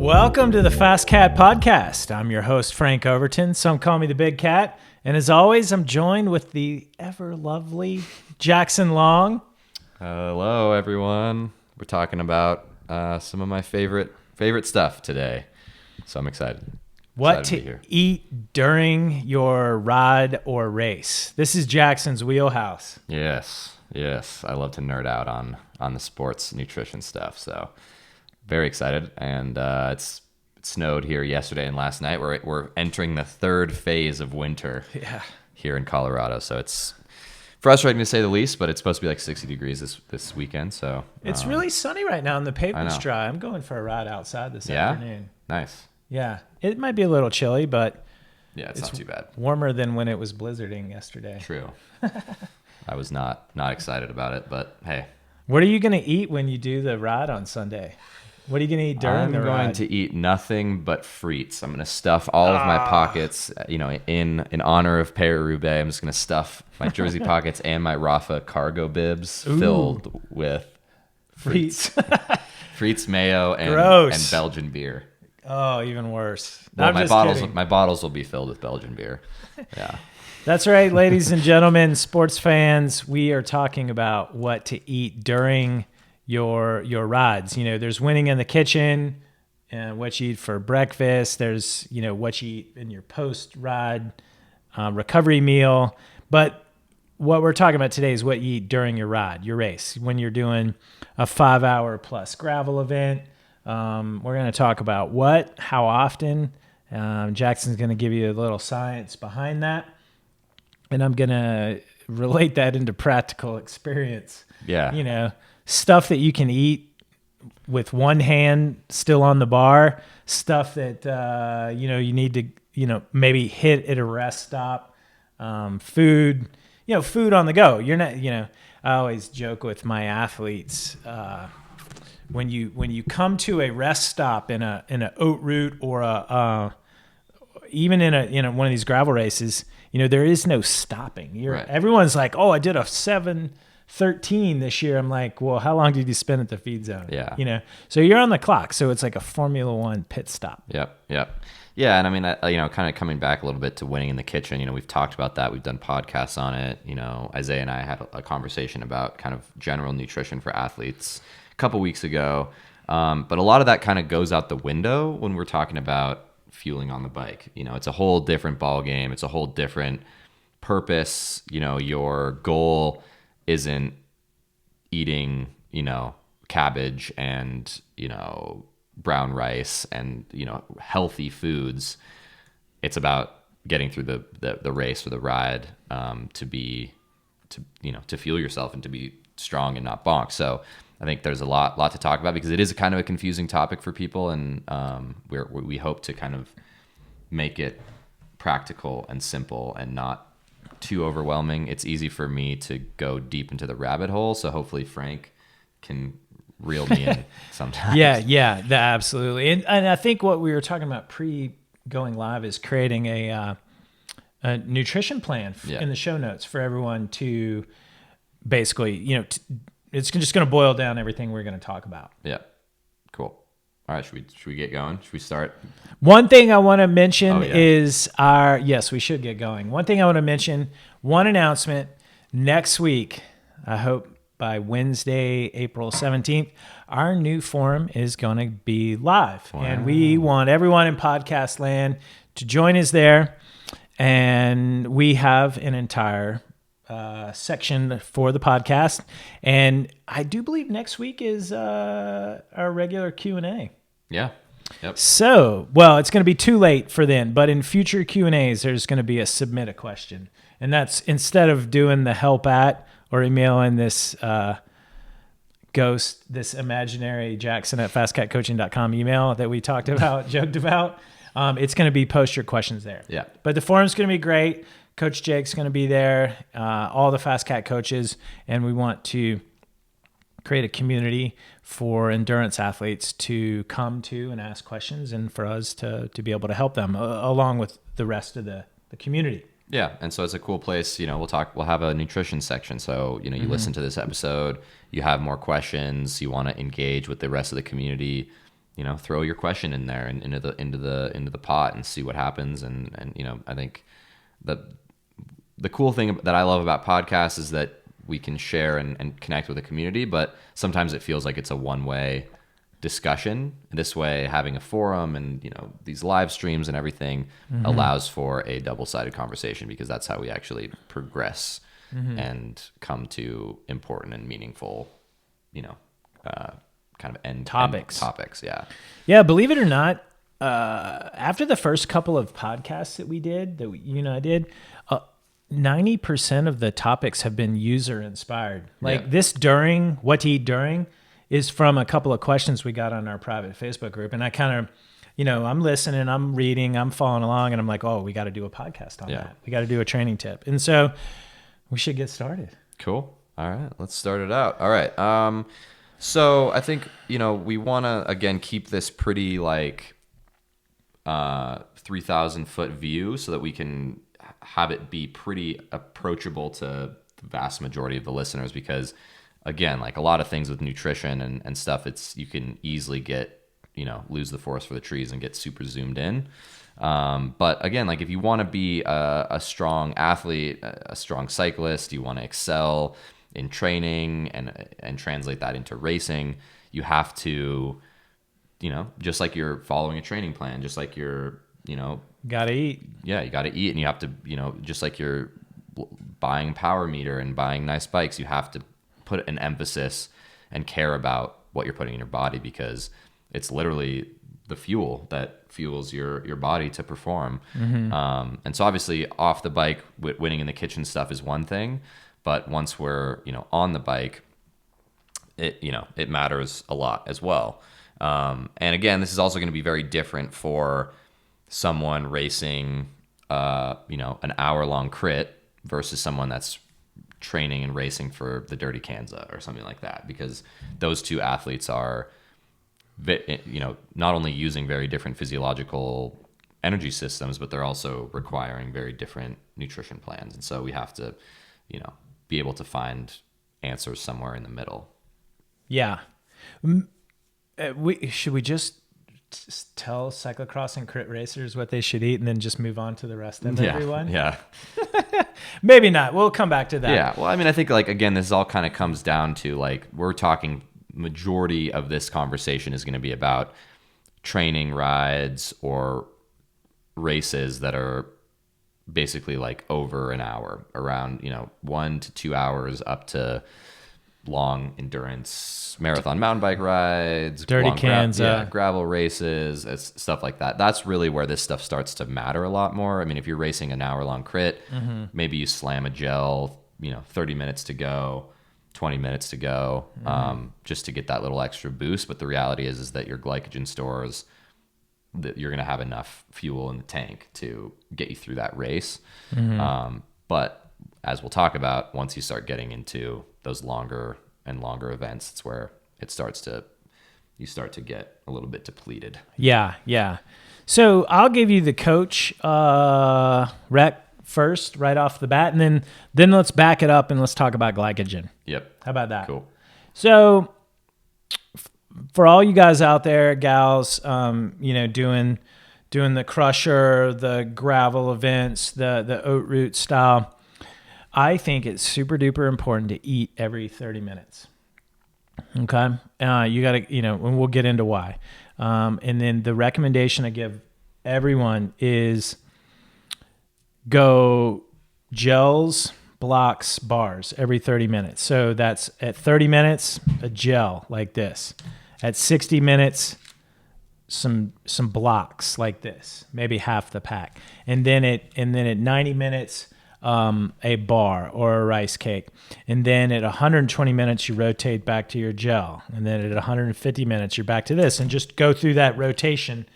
Welcome to the FasCat podcast. I'm your host, Frank Overton. Some call me the Big Cat. And as always, I'm joined with the ever lovely Jackson Long. Hello, everyone. We're talking about some of my favorite stuff today. So I'm excited. What to eat during your ride or race. This is Jackson's wheelhouse. Yes. I love to nerd out on the sports nutrition stuff. So very excited. And it snowed here yesterday and last night. We're entering the third phase of winter here in Colorado. So it's frustrating to say the least, but it's supposed to be like 60 degrees this weekend. So it's really sunny right now and the pavement's dry. I'm going for a ride outside this afternoon. Nice. Yeah, it might be a little chilly, but it's not too bad. Warmer than when it was blizzarding yesterday. True. I was not excited about it, but hey. What are you going to eat when you do the ride on Sunday? What are you going to eat during the ride? I'm going to eat nothing but frites. I'm going to stuff all of my pockets, in honor of Paris-Roubaix. I'm just going to stuff my jersey pockets and my Rafa cargo bibs filled with frites. Frites, mayo, and Belgian beer. Oh, even worse. Well, my bottles will be filled with Belgian beer. Yeah. That's right, ladies and gentlemen, sports fans. We are talking about what to eat during your rides. There's winning in the kitchen and what you eat for breakfast. There's, what you eat in your post-ride recovery meal. But what we're talking about today is what you eat during your ride, your race. When you're doing a 5-hour plus gravel event, we're going to talk about how often. Jackson's going to give you a little science behind that. And I'm going to relate that into practical experience. Yeah. Stuff that you can eat with one hand still on the bar, stuff that, you need to, maybe hit at a rest stop, food on the go. You're not, I always joke with my athletes, when you come to a rest stop in an oat route or even in one of these gravel races, there is no stopping. Right. Everyone's like, oh, I did a 7:13 this year. I'm like, well, how long did you spend at the feed zone? Yeah. So you're on the clock. So it's like a Formula One pit stop. Yep. Yeah, and I mean, kind of coming back a little bit to winning in the kitchen. We've talked about that. We've done podcasts on it. Isaiah and I had a conversation about kind of general nutrition for athletes a couple weeks ago. But a lot of that kind of goes out the window when we're talking about fueling on the bike. It's a whole different ball game. It's a whole different purpose. Your goal isn't eating, cabbage and, brown rice and, healthy foods. It's about getting through the race or the ride, to fuel yourself and to be strong and not bonk. So I think there's a lot to talk about because it is kind of a confusing topic for people, and we hope to kind of make it practical and simple and not too overwhelming. It's easy for me to go deep into the rabbit hole, so hopefully Frank can reel me in sometimes. Yeah, absolutely. And I think what we were talking about pre-going live is creating a nutrition plan in the show notes for everyone to basically, it's just going to boil down everything we're going to talk about. Yeah. Cool. All right. Should we get going? Should we start? One thing I want to mention is we should get going. One thing I want to mention, one announcement next week, I hope by Wednesday, April 17th, our new forum is going to be live. Wow. And we want everyone in podcast land to join us there. And we have an entire section for the podcast, and I do believe next week is our regular Q&A. Yeah. Yep. So, well, it's going to be too late for then, but in future Q&As, there's going to be a submit a question, and that's instead of doing the help at or emailing this this imaginary Jackson at FasCatCoaching.com email that we joked about. It's going to be post your questions there. Yeah. But the forum's going to be great. Coach Jake's going to be there, all the FasCat coaches, and we want to create a community for endurance athletes to come to and ask questions, and for us to be able to help them along with the rest of the community. Yeah, and so it's a cool place. We'll have a nutrition section. So, you listen to this episode, you have more questions, you want to engage with the rest of the community. throw your question in there and into the pot and see what happens. And I think the cool thing that I love about podcasts is that we can share and connect with the community, but sometimes it feels like it's a one-way discussion. This way, having a forum and these live streams and everything allows for a double-sided conversation, because that's how we actually progress and come to important and meaningful, kind of end topics. Yeah. Believe it or not, after the first couple of podcasts that we did, that I did, 90% of the topics have been user inspired. Like this during what to eat during is from a couple of questions we got on our private Facebook group. And I kind of, I'm listening, I'm reading, I'm following along, and I'm like, oh, we got to do a podcast on that. We got to do a training tip. And so we should get started. Cool. All right, let's start it out. All right. So I think, we want to, again, keep this pretty 3,000 foot view so that we can have it be pretty approachable to the vast majority of the listeners, because again, a lot of things with nutrition and stuff, you can easily get, lose the forest for the trees and get super zoomed in. But again, if you want to be a strong athlete, a strong cyclist, you want to excel in training and translate that into racing, you have to, just like you're following a training plan, just like you're, gotta eat. Yeah, you gotta eat, and you have to, just like you're buying power meter and buying nice bikes, you have to put an emphasis and care about what you're putting in your body, because it's literally the fuel that fuels your body to perform. And so obviously off the bike, winning in the kitchen stuff is one thing, but once we're, on the bike, it matters a lot as well. And again, this is also going to be very different for someone racing, an hour-long crit versus someone that's training and racing for the Dirty Kanza or something like that, because those two athletes are, not only using very different physiological energy systems, but they're also requiring very different nutrition plans. And so we have to, be able to find answers somewhere in the middle. Yeah. Should we just tell cyclocross and crit racers what they should eat and then just move on to the rest of everyone? Yeah. Maybe not. We'll come back to that. Yeah. Well, I mean, I think again, this all kind of comes down to we're talking, majority of this conversation is going to be about training rides or races that are basically over an hour, around 1 to 2 hours, up to long endurance marathon mountain bike rides, Dirty Kanza, gravel races, stuff like that. That's really where this stuff starts to matter a lot more. I mean, if you're racing an hour-long crit, maybe you slam a gel, 30 minutes to go, 20 minutes to go, just to get that little extra boost. But the reality is that your glycogen stores, that you're going to have enough fuel in the tank to get you through that race. But as we'll talk about, once you start getting into those longer and longer events, it's where you start to get a little bit depleted. Yeah. So I'll give you the coach rec first, right off the bat, and then let's back it up and let's talk about glycogen. Yep. How about that? Cool. So for all you guys out there, gals, doing the crusher, the gravel events, the oat root style, I think it's super duper important to eat every 30 minutes. Okay. You got to, and we'll get into why. And then the recommendation I give everyone is go gels, blocks, bars every 30 minutes. So that's at 30 minutes, a gel like this. At 60 minutes, some blocks like this, maybe half the pack. And then at 90 minutes, a bar or a rice cake. And then at 120 minutes, you rotate back to your gel. And then at 150 minutes, you're back to this, and just go through that rotation.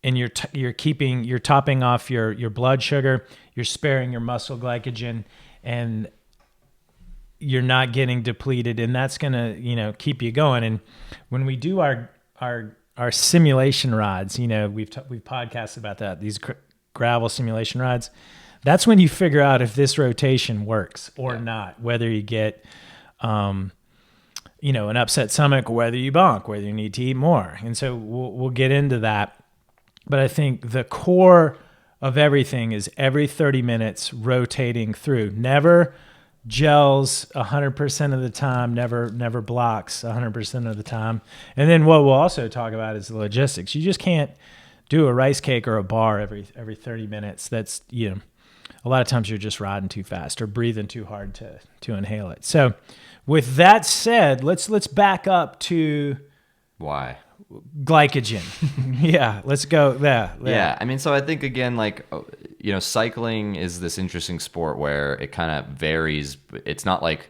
And you're topping off your blood sugar, you're sparing your muscle glycogen, and you're not getting depleted, and that's gonna keep you going. And when we do our simulation rides, we've podcasted about that, these gravel simulation rides. That's when you figure out if this rotation works or not, whether you get an upset stomach, or whether you bonk, whether you need to eat more. And so we'll get into that. But I think the core of everything is every 30 minutes rotating through. Never gels 100% of the time, never blocks 100% of the time. And then what we'll also talk about is the logistics. You just can't do a rice cake or a bar every 30 minutes. That's, a lot of times you're just riding too fast or breathing too hard to inhale it. So with that said, let's back up to why glycogen. Yeah, let's go there. Yeah, I mean, so I think again, like, cycling is this interesting sport where it kind of varies. It's not like,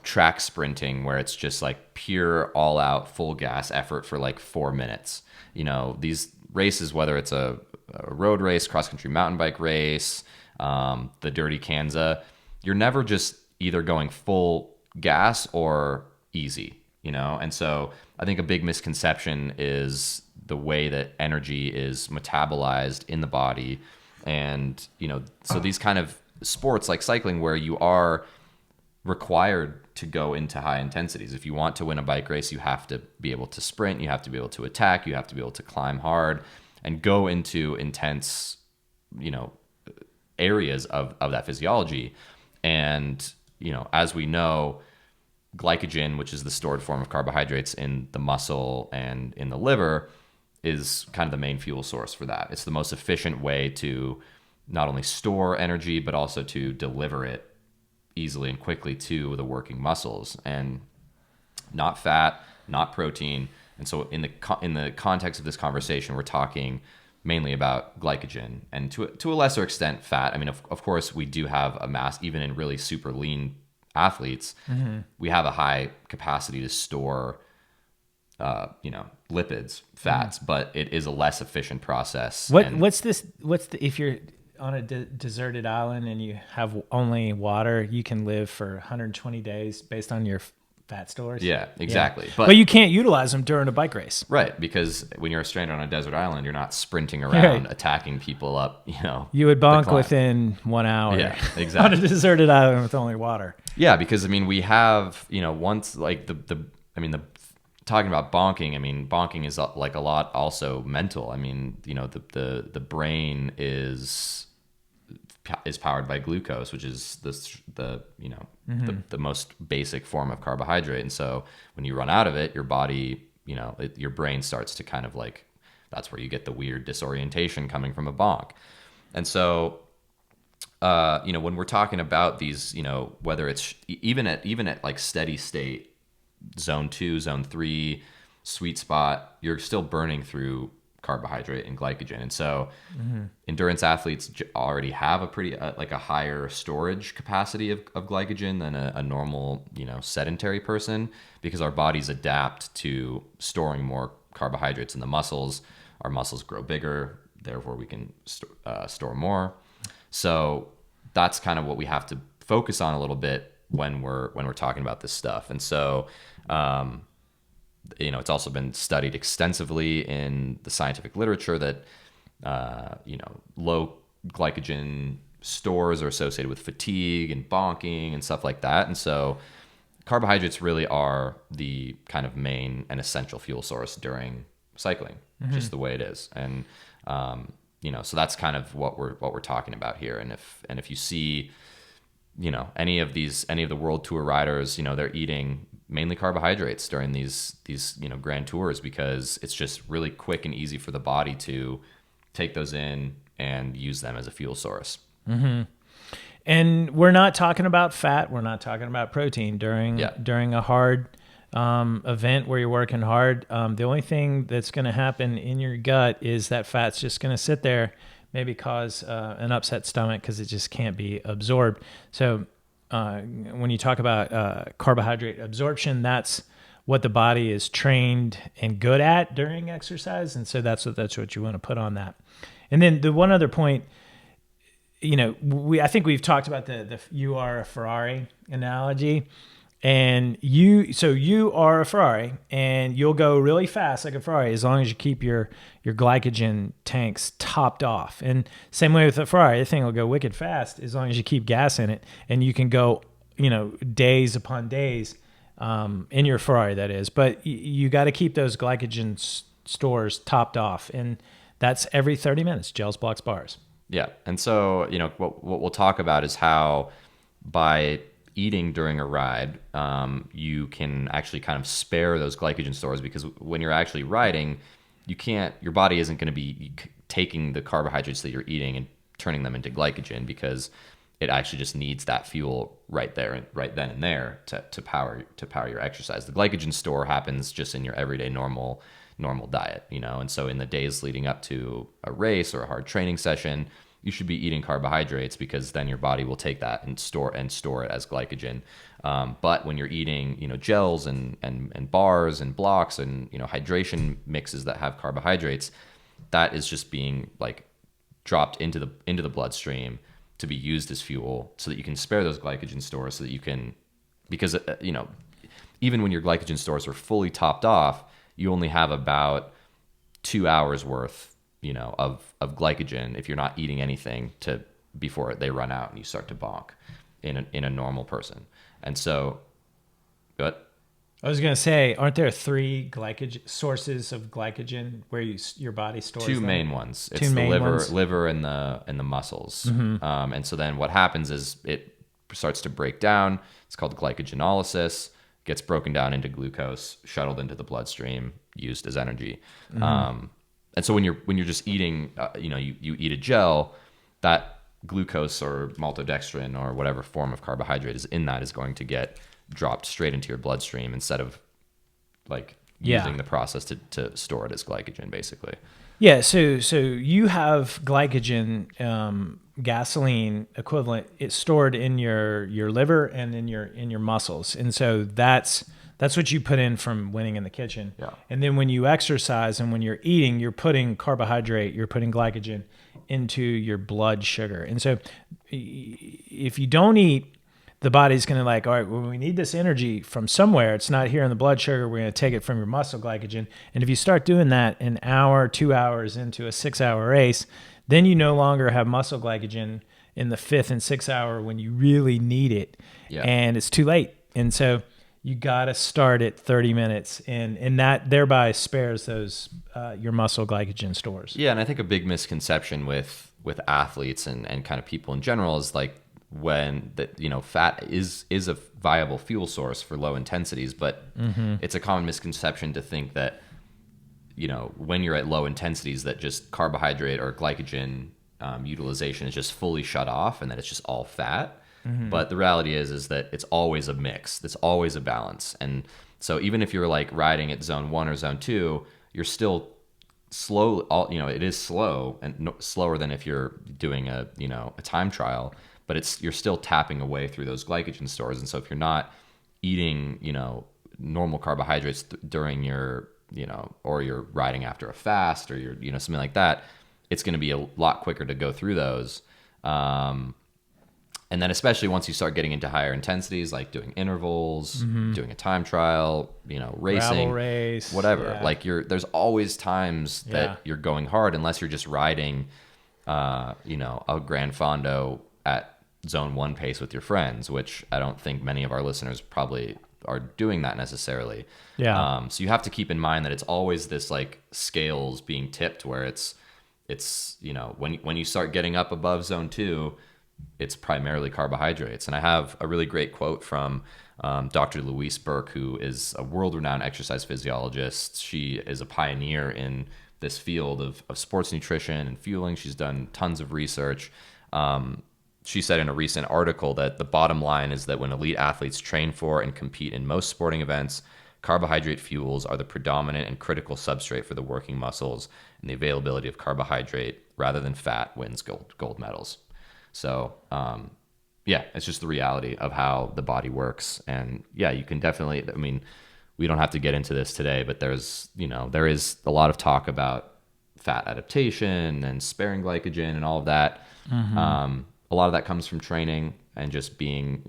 track sprinting where it's just like pure all out full gas effort for like 4 minutes. These races, whether it's a road race, cross country mountain bike race, the Dirty Kanza, you're never just either going full gas or easy, and so I think a big misconception is the way that energy is metabolized in the body. And, so these kind of sports like cycling where you are required to go into high intensities. If you want to win a bike race, you have to be able to sprint, you have to be able to attack, you have to be able to climb hard and go into intense, areas of that physiology. And, as we know, glycogen, which is the stored form of carbohydrates in the muscle and in the liver, is kind of the main fuel source for that. It's the most efficient way to not only store energy, but also to deliver it easily and quickly to the working muscles, and not fat, not protein. And so in the context of this conversation, we're talking mainly about glycogen and to a lesser extent fat. I mean, of course, we do have a mass, even in really super lean athletes, we have a high capacity to store, lipids, fats, but it is a less efficient process. If you're on a deserted island and you have only water, you can live for 120 days based on your fat stores. Yeah, exactly. Yeah. But you can't utilize them during a bike race. Right, because when you're stranded on a desert island, you're not sprinting around attacking people up, You would bonk within 1 hour. Yeah, exactly. On a deserted island with only water. Yeah, because I mean, we have, once like talking about bonking, I mean, bonking is like a lot also mental. I mean, the brain is powered by glucose, which is the most basic form of carbohydrate. And so when you run out of it, your body, your brain starts to kind of like, that's where you get the weird disorientation coming from a bonk. And so, when we're talking about these, whether it's even at like steady state, zone 2, zone 3, sweet spot, you're still burning through carbohydrate and glycogen. And so endurance athletes already have a pretty like a higher storage capacity of glycogen than a normal, sedentary person, because our bodies adapt to storing more carbohydrates in the muscles. Our muscles grow bigger, therefore we can store more. So that's kind of what we have to focus on a little bit when we're talking about this stuff. And so it's also been studied extensively in the scientific literature that low glycogen stores are associated with fatigue and bonking and stuff like that. And so carbohydrates really are the kind of main and essential fuel source during cycling, just the way it is. And so that's kind of what we're talking about here. And if you see any of the world tour riders, they're eating mainly carbohydrates during these grand tours, because it's just really quick and easy for the body to take those in and use them as a fuel source. And we're not talking about fat. We're not talking about protein during a hard event where you're working hard. The only thing that's going to happen in your gut is that fat's just going to sit there, maybe cause an upset stomach because it just can't be absorbed. So when you talk about carbohydrate absorption, that's what the body is trained and good at during exercise. And so that's what you want to put on that. And then the one other point, I think we've talked about the you are a Ferrari analogy. And you are a Ferrari, and you'll go really fast like a Ferrari as long as you keep your glycogen tanks topped off. And same way with the Ferrari, the thing will go wicked fast as long as you keep gas in it, and you can go, days upon days in your Ferrari, that is. But you got to keep those glycogen stores topped off. And that's every 30 minutes, gels, blocks, bars. Yeah. And so, what we'll talk about is how by eating during a ride, you can actually kind of spare those glycogen stores, because when you're actually riding, your body isn't going to be taking the carbohydrates that you're eating and turning them into glycogen, because it actually just needs that fuel right then and there to power your exercise. The glycogen store happens just in your everyday normal diet, and so in the days leading up to a race or a hard training session, you should be eating carbohydrates, because then your body will take that and store it as glycogen. But when you're eating, gels and bars and blocks and hydration mixes that have carbohydrates, that is just being like dropped into the bloodstream to be used as fuel, so that you can spare those glycogen stores, so that you can, because even when your glycogen stores are fully topped off, you only have about 2 hours worth, of glycogen if you're not eating anything before they run out and you start to bonk in a normal person. And so, but I was going to say, aren't there 3 sources of glycogen where your body stores 2 them? main ones. It's Two the main ones. liver and the muscles. And so then what happens is it starts to break down. It's called glycogenolysis. Gets broken down into glucose, shuttled into the bloodstream, used as energy. And so when you're just eating, you eat a gel, that glucose or maltodextrin or whatever form of carbohydrate is in that is going to get dropped straight into your bloodstream, instead of like using the process to store it as glycogen, basically. Yeah. So you have glycogen, gasoline equivalent. It's stored in your liver and in your muscles, and so that's what you put in from winning in the kitchen. Yeah. And then when you exercise and when you're eating, you're putting carbohydrate, you're putting glycogen into your blood sugar. And so if you don't eat, the body's going to all right, well, we need this energy from somewhere. It's not here in the blood sugar. We're going to take it from your muscle glycogen. And if you start doing that an hour, 2 hours into a 6-hour race, then you no longer have muscle glycogen in the 5th and 6th hour when you really need it. Yeah. And it's too late. And so you got to start at 30 minutes, and that thereby spares those your muscle glycogen stores. Yeah, and I think a big misconception with athletes and kind of people in general is like, when fat is a viable fuel source for low intensities, but it's a common misconception to think that when you're at low intensities that just carbohydrate or glycogen utilization is just fully shut off and that it's just all fat. But the reality is that it's always a mix. It's always a balance. And so even if you're like riding at zone 1 or zone 2, you're still slow. It is slow and slower than if you're doing a time trial, but you're still tapping away through those glycogen stores. And so if you're not eating, normal carbohydrates during your, or you're riding after a fast or you're, something like that, it's going to be a lot quicker to go through those. And then especially once you start getting into higher intensities, like doing intervals, doing a time trial, racing, gravel race, whatever. Yeah. There's always times that you're going hard, unless you're just riding, a Gran Fondo at zone 1 pace with your friends, which I don't think many of our listeners probably are doing that necessarily. Yeah. So you have to keep in mind that it's always this like scales being tipped, where it's when you start getting up above zone 2, it's primarily carbohydrates. And I have a really great quote from Dr. Louise Burke, who is a world-renowned exercise physiologist. She is a pioneer in this field of sports nutrition and fueling. She's done tons of research. She said in a recent article that the bottom line is that when elite athletes train for and compete in most sporting events, carbohydrate fuels are the predominant and critical substrate for the working muscles, and the availability of carbohydrate rather than fat wins gold medals. So, it's just the reality of how the body works. And you can definitely, we don't have to get into this today, but there is a lot of talk about fat adaptation and sparing glycogen and all of that. A lot of that comes from training and just being,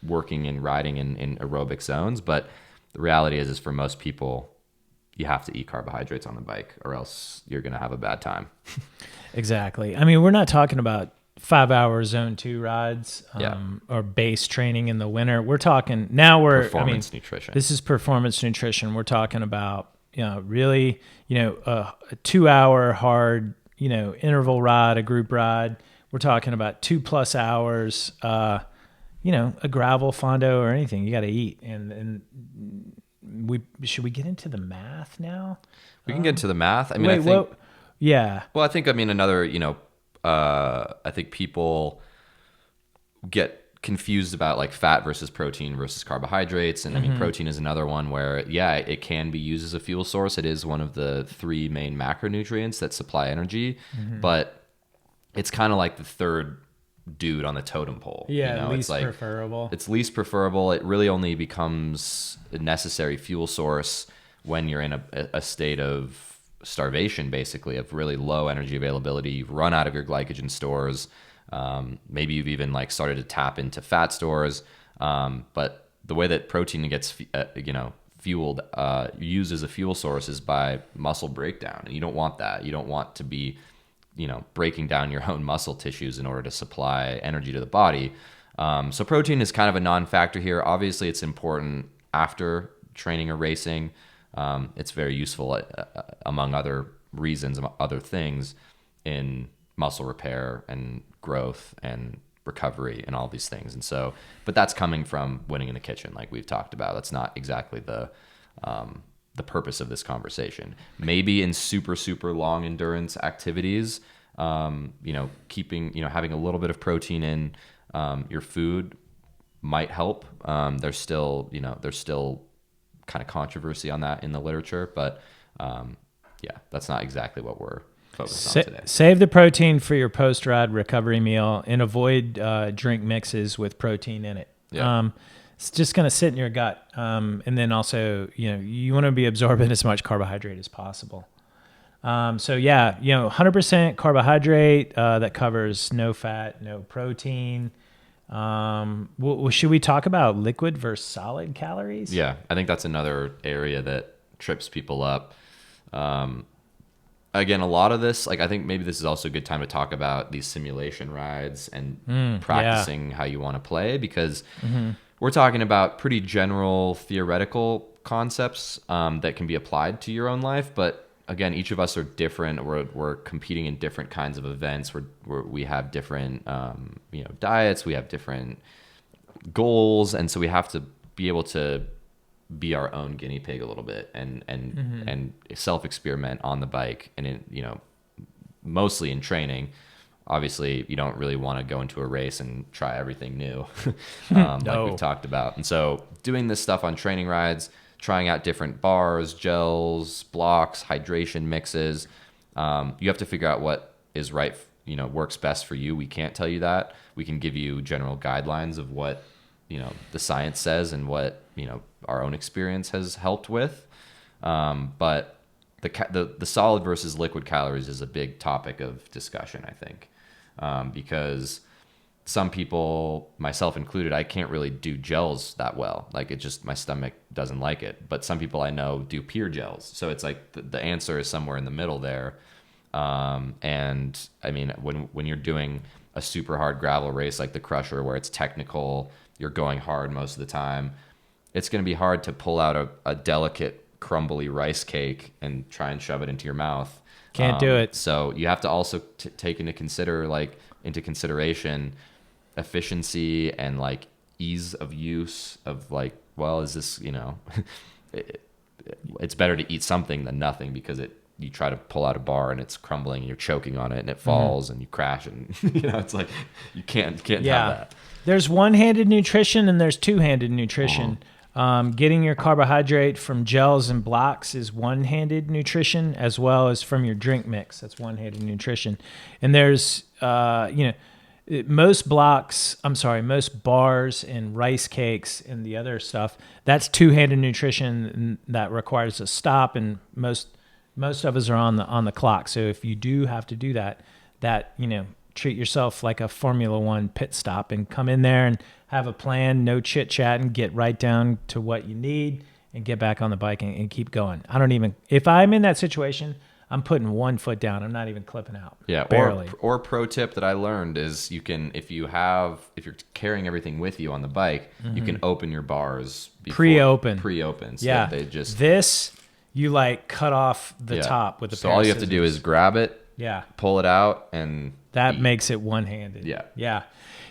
working and riding in aerobic zones. But the reality is for most people, you have to eat carbohydrates on the bike or else you're going to have a bad time. Exactly. We're not talking about 5-hour zone 2 rides, or base training in the winter. We're talking now Performance nutrition. This is performance nutrition. We're talking about, really, a 2-hour hard, interval ride, a group ride. We're talking about 2+ hours, a gravel fondo or anything. You got to eat. And should we get into the math now? We can get into the math. I mean, Well, I think, another, I think people get confused about like fat versus protein versus carbohydrates. And protein is another one where, it can be used as a fuel source. It is one of the 3 main macronutrients that supply energy, but it's kind of like the third dude on the totem pole. Least preferable. It's least preferable. It really only becomes a necessary fuel source when you're in a state of starvation, basically, of really low energy availability. You've run out of your glycogen stores. Maybe you've even like started to tap into fat stores. But the way that protein gets, fueled, used as a fuel source is by muscle breakdown. And you don't want that. You don't want to be, breaking down your own muscle tissues in order to supply energy to the body. So protein is kind of a non-factor here. Obviously, it's important after training or racing. It's very useful among other reasons, other things, in muscle repair and growth and recovery and all these things. And so, but that's coming from winning in the kitchen, like we've talked about. That's not exactly the purpose of this conversation. Maybe in super, super long endurance activities, keeping, having a little bit of protein in your food might help. There's still kind of controversy on that in the literature, but that's not exactly what we're focused on today. Save the protein for your post-ride recovery meal and avoid drink mixes with protein in it. It's just going to sit in your gut, and then also you want to be absorbing as much carbohydrate as possible. 100% carbohydrate that covers no fat, no protein. Should we talk about liquid versus solid calories? Yeah, I think that's another area that trips people up. Again, a lot of this, I think maybe this is also a good time to talk about these simulation rides and practicing how you want to play, because we're talking about pretty general theoretical concepts that can be applied to your own life. But again, each of us are different. We're competing in different kinds of events. We have different diets. We have different goals, and so we have to be able to be our own guinea pig a little bit and self-experiment on the bike, and mostly in training. Obviously, you don't really want to go into a race and try everything new, like we've talked about. And so doing this stuff on training rides, trying out different bars, gels, blocks, hydration mixes. You have to figure out what is right, works best for you. We can't tell you that. We can give you general guidelines of what, the science says and what, our own experience has helped with. But the solid versus liquid calories is a big topic of discussion, I think, because some people, myself included, I can't really do gels that well. My stomach doesn't like it. But some people I know do pure gels. So it's like the answer is somewhere in the middle there. And I mean, when you're doing a super hard gravel race like the Crusher, where it's technical, you're going hard most of the time, it's going to be hard to pull out a delicate, crumbly rice cake and try and shove it into your mouth. Can't do it. So you have to also take into consideration efficiency and ease of use of is this, it's better to eat something than nothing, because you try to pull out a bar and it's crumbling and you're choking on it and it falls and you crash and it's like you can't have that. There's one-handed nutrition and there's two-handed nutrition. Getting your carbohydrate from gels and blocks is one-handed nutrition, as well as from your drink mix. That's one-handed nutrition. And there's, most bars and rice cakes and the other stuff, that's two-handed nutrition that requires a stop, and most of us are on the clock. So if you do have to do that, treat yourself like a Formula One pit stop and come in there and have a plan, no chit chat, and get right down to what you need and get back on the bike and keep going. If I'm in that situation, I'm putting 1 foot down. I'm not even clipping out. Yeah. Barely. Or pro tip that I learned is you can, if you're carrying everything with you on the bike, you can open your bars Pre-open. So Yeah. they just, This, you like cut off the top with a so pair all of you have to do scissors. is grab it, Yeah. pull it out, and That eat. makes it one-handed. Yeah. Yeah.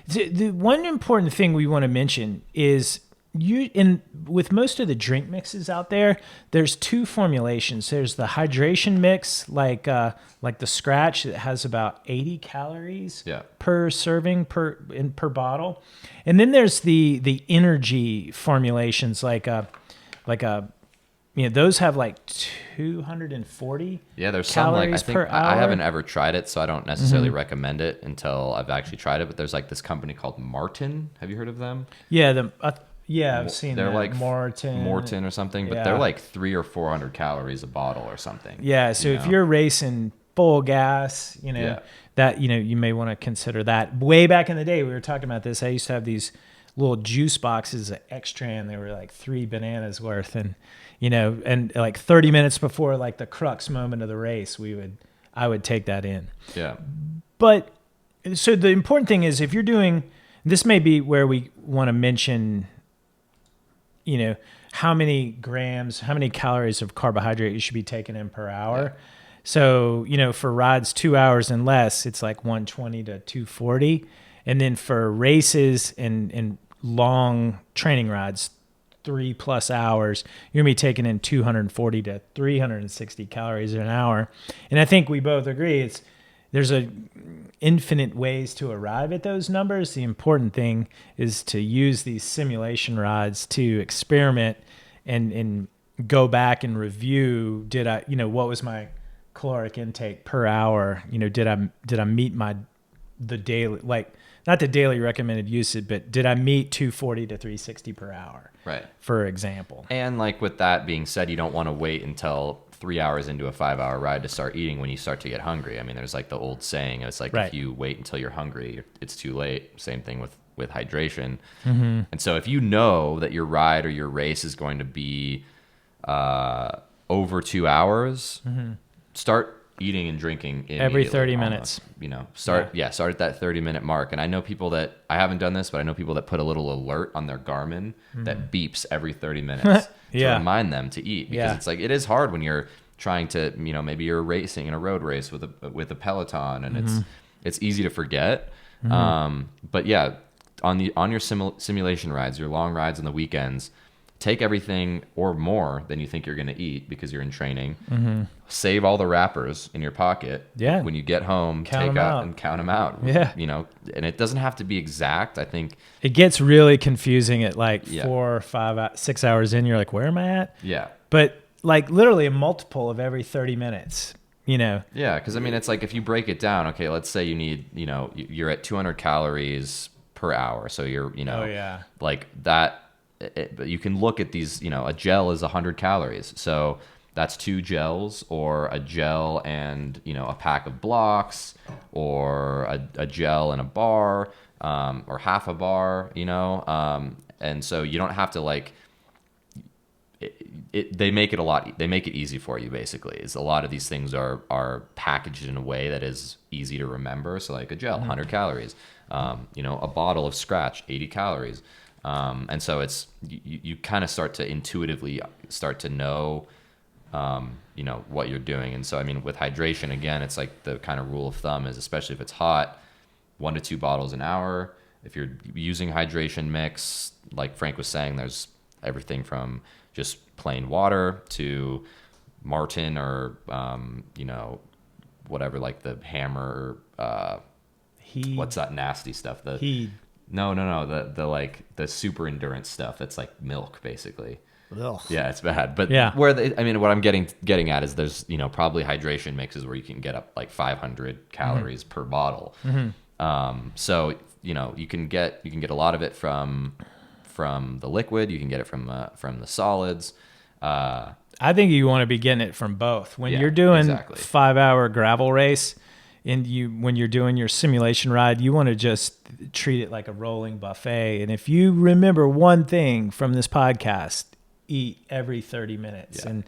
The one important thing we want to mention is with most of the drink mixes out there, there's 2 formulations. There's the hydration mix, like the Scratch, that has about 80 calories per serving per bottle, and then there's the energy formulations, those have like 240. Yeah, there's some like, I think per I hour. haven't ever tried it, so I don't necessarily recommend it until I've actually tried it. But there's like this company called Martin. Have you heard of them? Yeah, I've seen They're that. like Morton or something, but Yeah. they're like 300 or 400 calories a bottle or something. Yeah, so if you're racing full gas, that you may want to consider that. Way back in the day, we were talking about this. I used to have these little juice boxes of Extran. They were like 3 bananas worth, and like 30 minutes before like the crux moment of the race, I would take that in. Yeah. But so the important thing is, if you're doing this, may be where we want to mention, how many grams, how many calories of carbohydrate you should be taking in per hour. Yeah. So, for rides 2 hours and less, it's like 120 to 240. And then for races and long training rides, 3+ hours, you're gonna be taking in 240 to 360 calories an hour. And I think we both agree there's infinite ways to arrive at those numbers. The important thing is to use these simulation rides to experiment and go back and review. Did I, what was my caloric intake per hour? Did I meet the daily, like not the daily recommended usage, but did I meet 240 to 360 per hour? Right. For example. And like with that being said, you don't want to wait until 3 hours into a 5-hour ride to start eating when you start to get hungry. I mean, there's like the old saying, it's like, if you wait until you're hungry, it's too late. Same thing with hydration. Mm-hmm. And so if you know that your ride or your race is going to be over 2 hours, start eating and drinking every 30 minutes. Start at that 30-minute mark. And I know people that, I haven't done this, but I know people that put a little alert on their Garmin that beeps every 30 minutes to remind them to eat, because it's like, it is hard when you're trying to, maybe you're racing in a road race with a Peloton, and it's easy to forget. But yeah, on your simulation rides, your long rides on the weekends, take everything or more than you think you're going to eat because you're in training. Save all the wrappers in your pocket. Yeah. When you get home, take out and count them out. Yeah. And it doesn't have to be exact. I think it gets really confusing at like 4, 5, 6 hours in. You're like, where am I at? Yeah. But like literally a multiple of every 30 minutes. Yeah, because I mean, it's like if you break it down, okay, let's say you need, you're at 200 calories per hour. So you're, like that. But you can look at these, a gel is 100 calories. So that's 2 gels, or a gel and, a pack of blocks, or a gel and a bar, or half a bar, and so you don't have to like, they make it easy for you, basically. Is a lot of these things are packaged in a way that is easy to remember. So like a gel, 100 calories, a bottle of Scratch, 80 calories. And so it's, you kind of start to intuitively start to know, what you're doing. And so, I mean, with hydration, again, it's like the kind of rule of thumb is, especially if it's hot, 1 to 2 bottles an hour. If you're using hydration mix, like Frank was saying, there's everything from just plain water to Martin or, whatever, like the Hammer, what's that nasty stuff? No. The like the super endurance stuff that's like milk, basically. Ugh. Yeah, it's bad. But what I'm getting at is there's probably hydration mixes where you can get up like 500 calories per bottle. So you can get a lot of it from the liquid. You can get it from the solids. I think you want to be getting it from both. When you're doing 5-hour gravel race, and when you're doing your simulation ride, you want to just treat it like a rolling buffet. And if you remember one thing from this podcast, eat every 30 minutes. And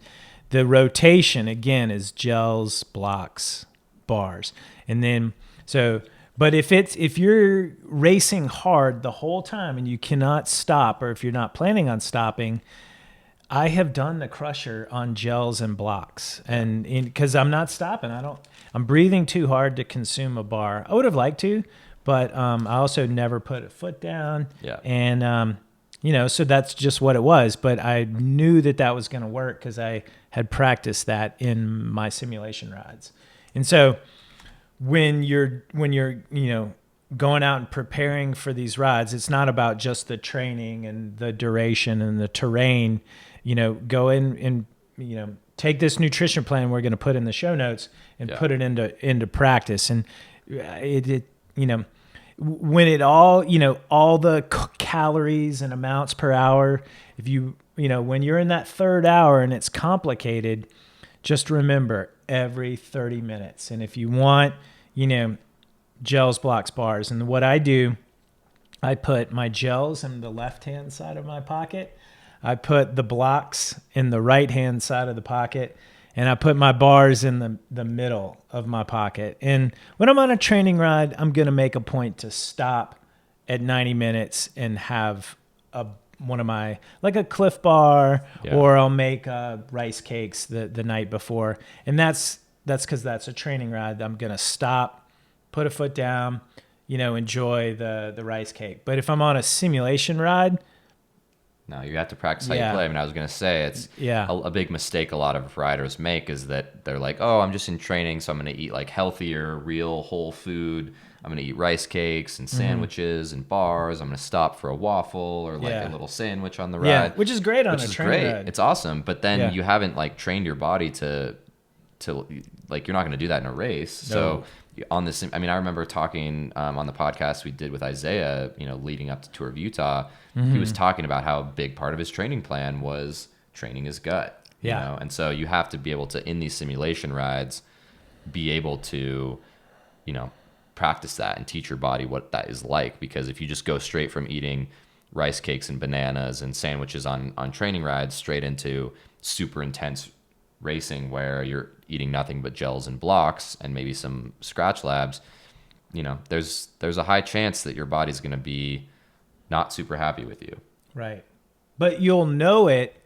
The rotation again is gels, blocks, bars. And then but if you're racing hard the whole time and you cannot stop, or if you're not planning on stopping, I have done the crusher on gels and blocks, and because I'm not stopping, I'm breathing too hard to consume a bar. I would have liked to, but I also never put a foot down. Yeah. And so that's just what it was. But I knew that was going to work because I had practiced that in my simulation rides. And so when you're going out and preparing for these rides, it's not about just the training and the duration and the terrain. Go in and take this nutrition plan we're going to put in the show notes and put it into practice. And when it all the calories and amounts per hour, if when you're in that third hour and it's complicated, just remember every 30 minutes. And if you want, gels, blocks, bars, and what I do, I put my gels in the left-hand side of my pocket. I put the blocks in the right-hand side of the pocket, and I put my bars in the middle of my pocket. And when I'm on a training ride, I'm going to make a point to stop at 90 minutes and have one of my, like a Cliff Bar, or I'll make rice cakes the night before. And that's because that's a training ride. I'm going to stop, put a foot down, enjoy the rice cake. But if I'm on a simulation ride, no, you have to practice how you play. I mean, I was going to say it's a big mistake a lot of riders make is that they're like, oh, I'm just in training, so I'm going to eat like healthier, real whole food. I'm going to eat rice cakes and sandwiches and bars. I'm going to stop for a waffle or like a little sandwich on the ride. Yeah, which is great on a training ride. It's awesome. But then you haven't like trained your body to like, you're not going to do that in a race. No. So on this, I mean, I remember talking on the podcast we did with Isaiah, leading up to Tour of Utah. He was talking about how a big part of his training plan was training his gut. And so you have to be able to, in these simulation rides, be able to, practice that and teach your body what that is like. Because if you just go straight from eating rice cakes and bananas and sandwiches on training rides straight into super intense racing where you're eating nothing but gels and blocks and maybe some scratch labs, there's a high chance that your body's going to be not super happy with you. Right. But you'll know it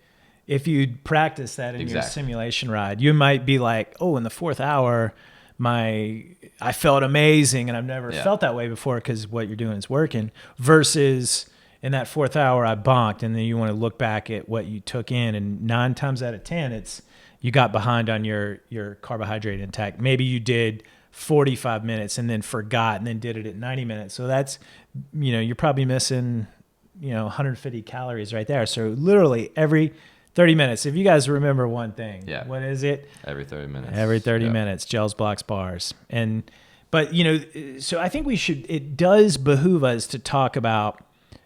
if you practice that in your simulation ride. You might be like, oh, in the fourth hour, I felt amazing, and I've never felt that way before because what you're doing is working, versus in that fourth hour, I bonked, and then you want to look back at what you took in, and 9 times out of 10, it's you got behind on your carbohydrate intake. Maybe you did 45 minutes and then forgot and then did it at 90 minutes. So that's, you're probably missing, 150 calories right there. So literally every 30 minutes, if you guys remember one thing, what is it? Every 30 minutes. Every 30 minutes, gels, blocks, bars. But so I think it does behoove us to talk about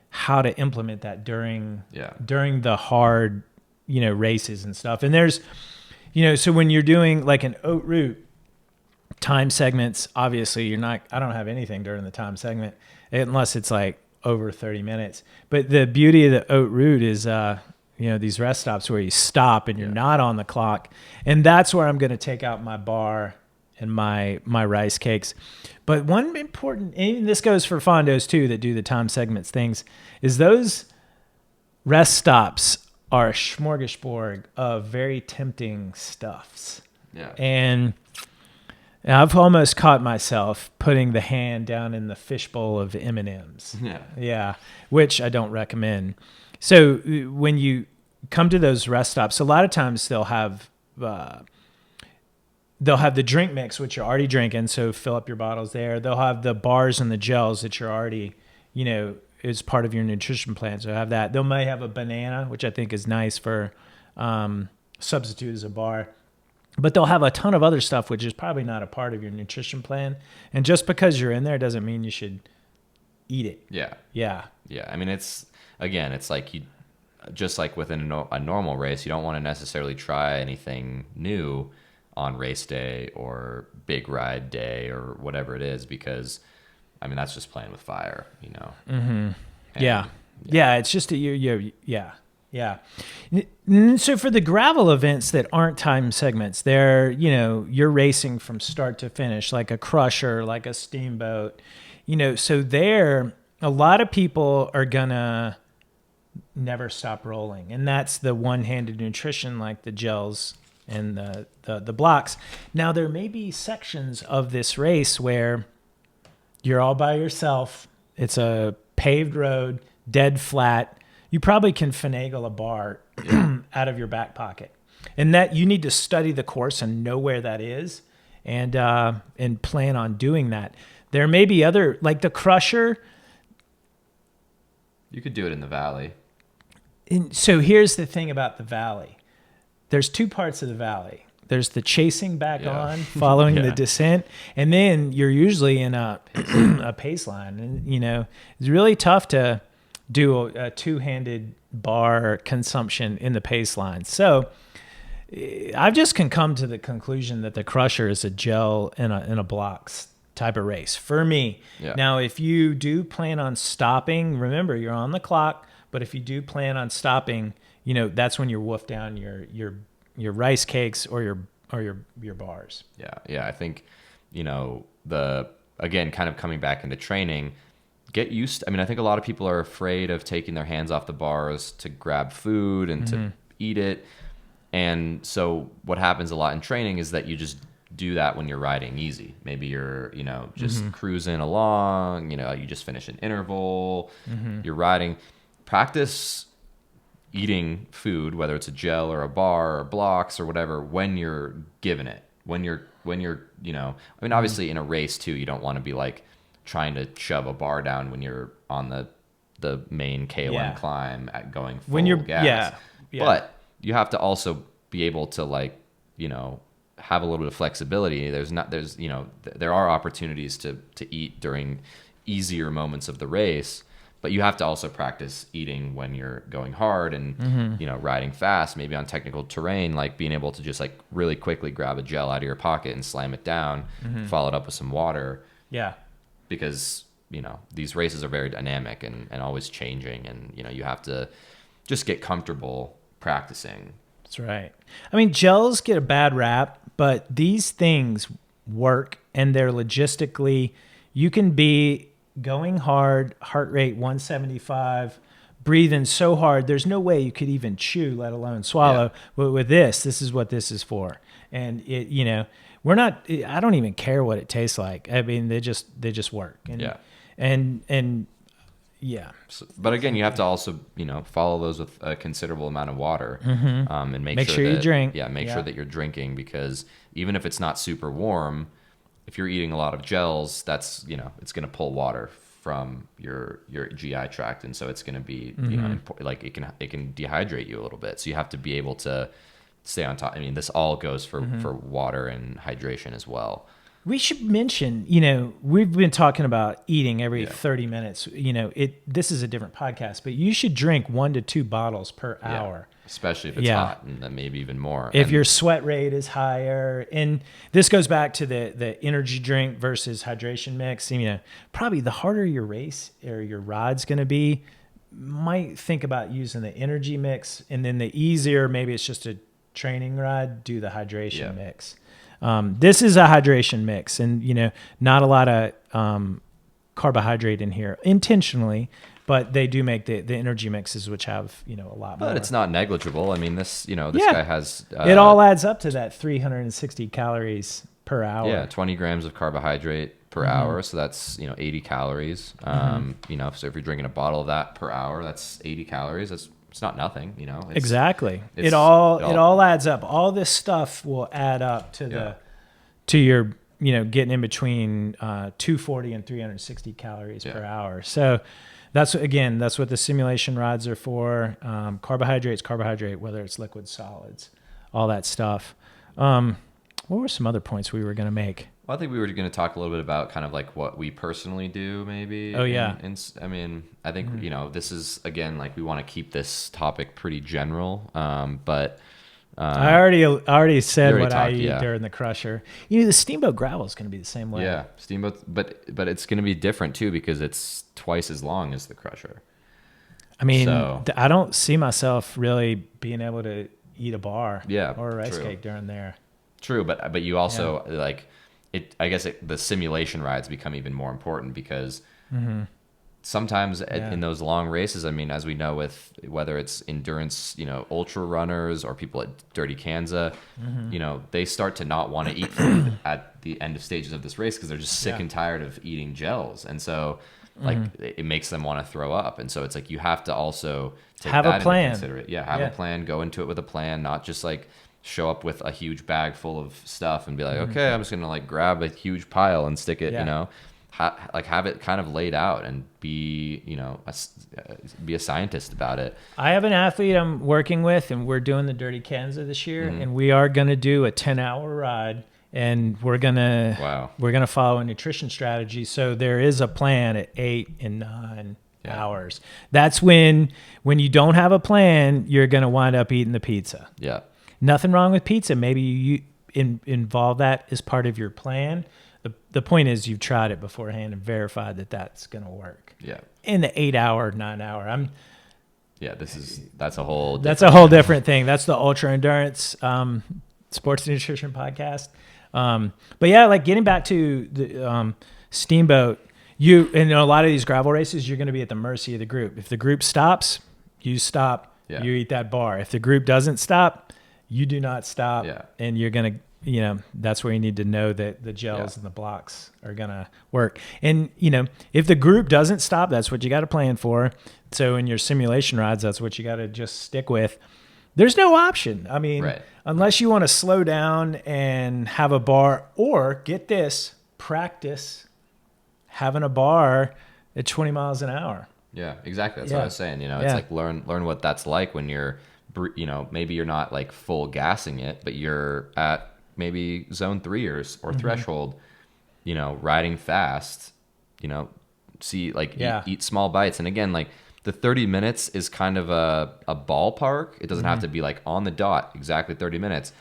how to implement that during the hard, races and stuff. And there's, so when you're doing like an oat route, time segments, obviously I don't have anything during the time segment unless it's like over 30 minutes. But the beauty of the oat route is, these rest stops where you stop and you're not on the clock. And that's where I'm going to take out my bar and my rice cakes. But one important, and this goes for fondos too, that do the time segments things, is those rest stops are a smorgasbord of very tempting stuffs. Yeah. And I've almost caught myself putting the hand down in the fishbowl of M&Ms. Yeah. Which I don't recommend. So when you come to those rest stops, a lot of times they'll have the drink mix, which you're already drinking. So fill up your bottles there. They'll have the bars and the gels that you're already, is part of your nutrition plan. So have that. They may have a banana, which I think is nice for substitute as a bar. But they'll have a ton of other stuff, which is probably not a part of your nutrition plan. And just because you're in there doesn't mean you should eat it. Yeah. Yeah. Yeah. I mean, it's like just like within a normal race, you don't want to necessarily try anything new on race day or big ride day or whatever it is, because I mean, that's just playing with fire, Mm-hmm. Yeah. It's just Yeah. So for the gravel events that aren't time segments, they're, you're racing from start to finish, like a crusher, like a steamboat, so there, a lot of people are gonna never stop rolling. And that's the one-handed nutrition, like the gels and the blocks. Now there may be sections of this race where you're all by yourself. It's a paved road, dead flat. You probably can finagle a bar out of your back pocket, and that you need to study the course and know where that is, and plan on doing that. There may be other, like the crusher. You could do it in the valley. And so here's the thing about the valley. There's two parts of the valley. There's the chasing back on, following the descent, and then you're usually in a pace line, and it's really tough to do a two-handed bar consumption in the pace line. So I've just come to the conclusion that the crusher is a gel in a blocks type of race for me. Yeah. Now, if you do plan on stopping, remember you're on the clock, but if you do plan on stopping, that's when you wolf down your rice cakes or your bars. Yeah. I think, again, kind of coming back into training, get used. I think a lot of people are afraid of taking their hands off the bars to grab food and to eat it. And so what happens a lot in training is that you just do that when you're riding easy. Maybe you're, just cruising along, you just finish an interval, you're riding. Practice eating food, whether it's a gel or a bar or blocks or whatever, when you're given it, when you're, obviously in a race too, you don't want to be like trying to shove a bar down when you're on the main K1 climb at going full when you're gas. But you have to also be able to have a little bit of flexibility. There are opportunities to eat during easier moments of the race, but you have to also practice eating when you're going hard and riding fast, maybe on technical terrain, like being able to just like really quickly grab a gel out of your pocket and slam it down, follow it up with some water. Yeah. Because, these races are very dynamic and always changing, and, you have to just get comfortable practicing. That's right. Gels get a bad rap, but these things work, and they're logistically, you can be going hard, heart rate 175, breathing so hard, there's no way you could even chew, let alone swallow. But with this is what this is for. And it, we're not, I don't even care what it tastes like. They just work. And So, but again, you have to also, follow those with a considerable amount of water, and make sure you drink. Yeah, make sure that you're drinking, because even if it's not super warm, if you're eating a lot of gels, that's, it's going to pull water from your GI tract, and so it's going to be, like it can dehydrate you a little bit. So you have to be able to stay on top. This all goes for water and hydration as well. We should mention, we've been talking about eating every 30 minutes. This is a different podcast, but you should drink 1 to 2 bottles per hour. Especially if it's hot, and then maybe even more. If your sweat rate is higher. And this goes back to the energy drink versus hydration mix. Probably the harder your race or your ride's going to be, might think about using the energy mix. And then the easier, maybe it's just a training ride, do the hydration mix. This is a hydration mix, and not a lot of carbohydrate in here intentionally, but they do make the energy mixes, which have a lot more. But it's not negligible. This guy has it all adds up to that 360 calories per hour. Yeah, 20 grams of carbohydrate per hour, so that's 80 calories. So if you're drinking a bottle of that per hour, that's 80 calories. It's not nothing, Exactly. It all adds up. All this stuff will add up to your, getting in between 240 and 360 calories per hour. So that's what the simulation rides are for. Carbohydrate, whether it's liquid, solids, all that stuff. What were some other points we were going to make? Well, I think we were going to talk a little bit about kind of like what we personally do, maybe. Oh, yeah. I think, this is, again, like we want to keep this topic pretty general, but... I already said what I eat during the crusher. The steamboat gravel is going to be the same way. Yeah, steamboat, but it's going to be different too, because it's twice as long as the crusher. I mean, So I don't see myself really being able to eat a bar or a rice true. cake during there. True, but you also like it. I guess the simulation rides become even more important because sometimes in those long races, I mean, as we know, with whether it's endurance, ultra runners or people at Dirty Kanza, they start to not want to eat food at the end of stages of this race because they're just sick and tired of eating gels, and so like it makes them want to throw up, and so it's like you have to also have a plan. Into consider it. Have a plan. Go into it with a plan, not just like show up with a huge bag full of stuff and be like, okay, I'm just gonna like grab a huge pile and stick it, have it kind of laid out and be a scientist about it. I have an athlete I'm working with, and we're doing the Dirty Kansas this year, and we are going to do a 10-hour ride, and we're going to follow a nutrition strategy. So there is a plan at 8 and 9 hours. That's when you don't have a plan, you're going to wind up eating the pizza. Yeah. Nothing wrong with pizza. Maybe you involve that as part of your plan. The point is you've tried it beforehand and verified that that's going to work. Yeah. In the 8 hour, 9 hour, that's a whole different thing. That's the ultra endurance sports nutrition podcast. But yeah, like getting back to the Steamboat, in a lot of these gravel races, you're going to be at the mercy of the group. If the group stops, you stop. Yeah. You eat that bar. If the group doesn't stop, you do not stop. Yeah. And you're going to. That's where you need to know that the gels and the blocks are going to work. And, if the group doesn't stop, that's what you got to plan for. So in your simulation rides, that's what you got to just stick with. There's no option. I mean, unless you want to slow down and have a bar, or get this, practice having a bar at 20 miles an hour. Yeah, exactly. That's what I was saying. It's like learn what that's like when you're, maybe you're not like full gassing it, but you're at maybe zone 3 or threshold, riding fast, eat small bites. And again, like the 30 minutes is kind of a ballpark. It doesn't have to be like on the dot, exactly 30 minutes.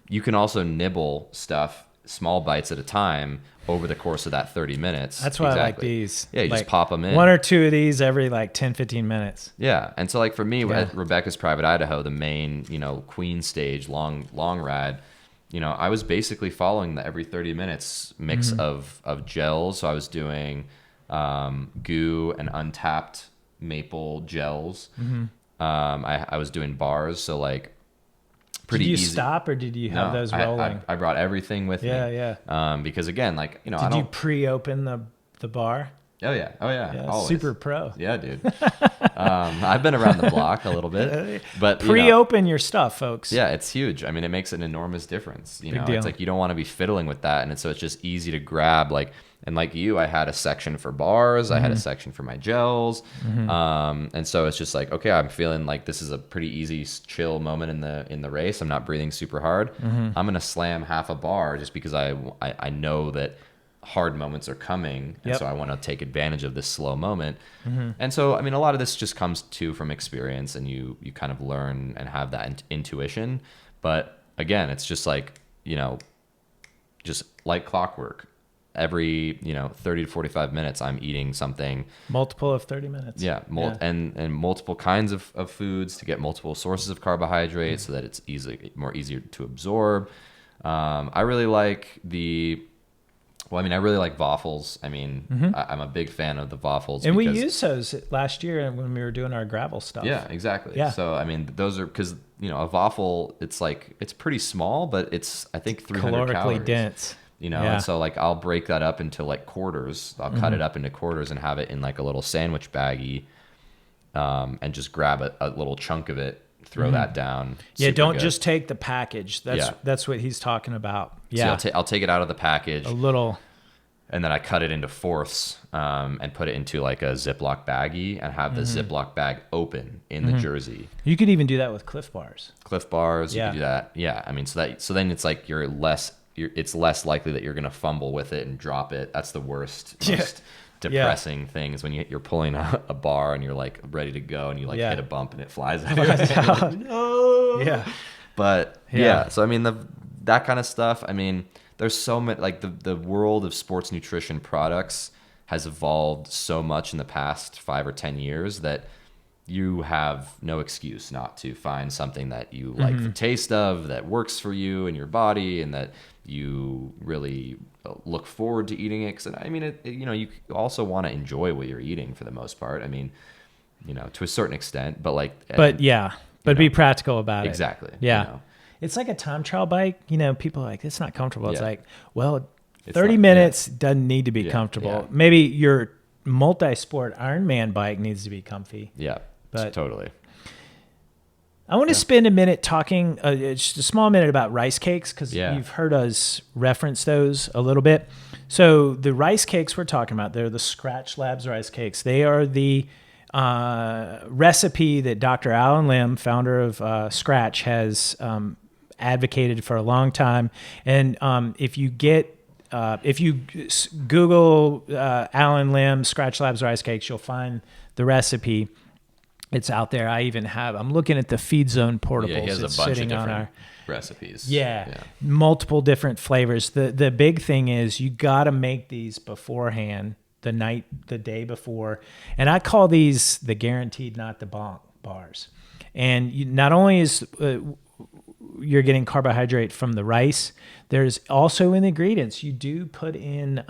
You can also nibble stuff, small bites at a time over the course of that 30 minutes. That's why I like these. Yeah, you just pop them in. 1 or 2 of these every like 10, 15 minutes. Yeah. And so like for me, at Rebecca's Private Idaho, the main, Queen stage, long ride, I was basically following the every 30 minutes mix of gels. So I was doing goo and untapped maple gels. I was doing bars. So like pretty easy. Did you stop or did you have those rolling? I brought everything with me. Yeah. Because again, like, did you pre-open the bar? Oh yeah. Always. Super pro. Yeah, dude. I've been around the block a little bit, but pre-open your stuff, folks. Yeah, it's huge. I mean, it makes an enormous difference. It's like you don't want to be fiddling with that, and so it's just easy to grab. Like, and like you, I had a section for bars, I had a section for my gels, and so it's just like, okay, I'm feeling like this is a pretty easy, chill moment in the race. I'm not breathing super hard. I'm gonna slam half a bar just because I know that hard moments are coming, and so I want to take advantage of this slow moment. And so I mean, a lot of this just comes from experience, and you kind of learn and have that intuition. But again, it's just like, just like clockwork. Every 30 to 45 minutes I'm eating something, multiple of 30 minutes, and multiple kinds of foods to get multiple sources of carbohydrates, so that it's easier to absorb. I really like I really like waffles. I mean, I'm a big fan of the waffles. And we used those last year when we were doing our gravel stuff. Yeah, exactly. Yeah. So, I mean, those are, because, a waffle, it's pretty small, but it's, I think, 300 calories. Calorically dense. And so, like, I'll break that up into, like, quarters. I'll cut it up into quarters and have it in, like, a little sandwich baggie, and just grab a little chunk of it, throw that down. Yeah, don't just take the package. That's what he's talking about. Yeah, so I'll take it out of the package a little, and then I cut it into fourths, and put it into like a Ziploc baggie, and have the Ziploc bag open in the jersey. You could even do that with Cliff Bars. You could do that. Yeah, I mean, so then it's like it's less likely that you're gonna fumble with it and drop it. That's the most depressing thing, is when you're pulling a bar and you're like ready to go, and you like hit a bump and it flies out. Like, no. Yeah. But so I mean, that kind of stuff. I mean, there's so many, like the world of sports nutrition products has evolved so much in the past 5 or 10 years that you have no excuse not to find something that you like the taste of, that works for you and your body, and that you really look forward to eating it. 'Cause, I mean, you also want to enjoy what you're eating for the most part. I mean, to a certain extent, but be practical about it. Exactly. Yeah. It's like a time trial bike. People are like, it's not comfortable. It's like, well, It's 30 not- minutes doesn't need to be comfortable. yeah. Maybe your multi-sport Ironman bike needs to be comfy. Yeah, But totally. I want to spend a minute talking, just a small minute about rice cakes, because you've heard us reference those a little bit. So the rice cakes we're talking about, they're the Scratch Labs rice cakes. They are the recipe that Dr. Alan Lim, founder of Scratch, has advocated for a long time. And if you Google Alan Lim Scratch Labs rice cakes, you'll find the recipe. It's out there. I'm looking at the Feed Zone portables. Yeah, he has it's a bunch of sitting on different recipes. Yeah, multiple different flavors. The big thing is you got to make these beforehand, the day before. And I call these the guaranteed not the bonk bars. And not only is you're getting carbohydrate from the rice, there's also in the ingredients, you do put in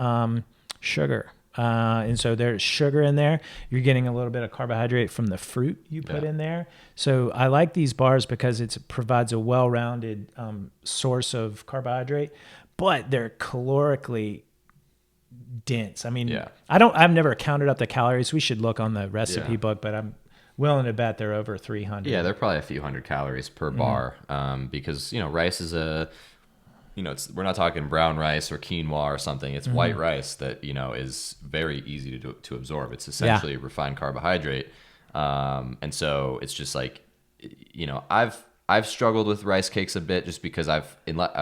sugar. And so there's sugar in there. You're getting a little bit of carbohydrate from the fruit you put in there. So I like these bars because it provides a well-rounded source of carbohydrate, but they're calorically dense. I mean, I've never counted up the calories. We should look on the recipe book, but I'm willing to bet they're over 300. Yeah, they're probably a few hundred calories per bar, because rice is we're not talking brown rice or quinoa or something. It's white rice that is very easy to absorb. It's essentially refined carbohydrate, and so it's just like I've struggled with rice cakes a bit just because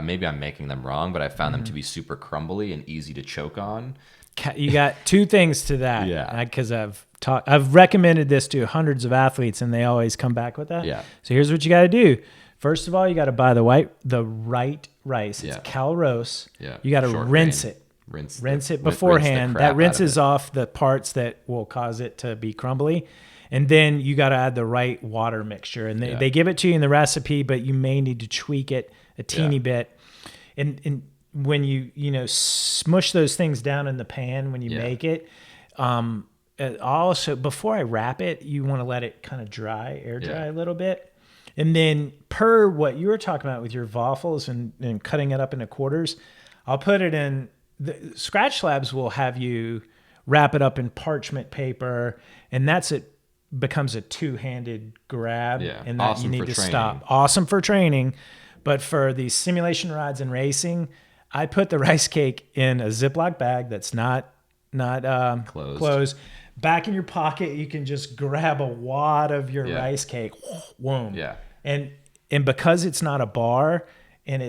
maybe I'm making them wrong, but I found them to be super crumbly and easy to choke on. You got two things to that, because I've recommended this to hundreds of athletes, and they always come back with that. Yeah. So here's what you got to do. First of all, you got to buy the right rice. It's calorose. Yeah. You got to rinse grain. it. Rinse it beforehand. That rinses off the parts that will cause it to be crumbly. And then you got to add the right water mixture. And they give it to you in the recipe, but you may need to tweak it a teeny bit. And when you smush those things down in the pan when you make it, also before I wrap it, you want to let it kind of air dry a little bit. And then per what you were talking about with your waffles and cutting it up into quarters, I'll put it in the Scratch Labs will have you wrap it up in parchment paper, and becomes a two-handed grab, and that awesome you need to training. stop. Awesome for training, but for these simulation rides and racing, I put the rice cake in a Ziploc bag that's not closed. Back in your pocket, you can just grab a wad of your rice cake. Boom. Yeah. And because it's not a bar, and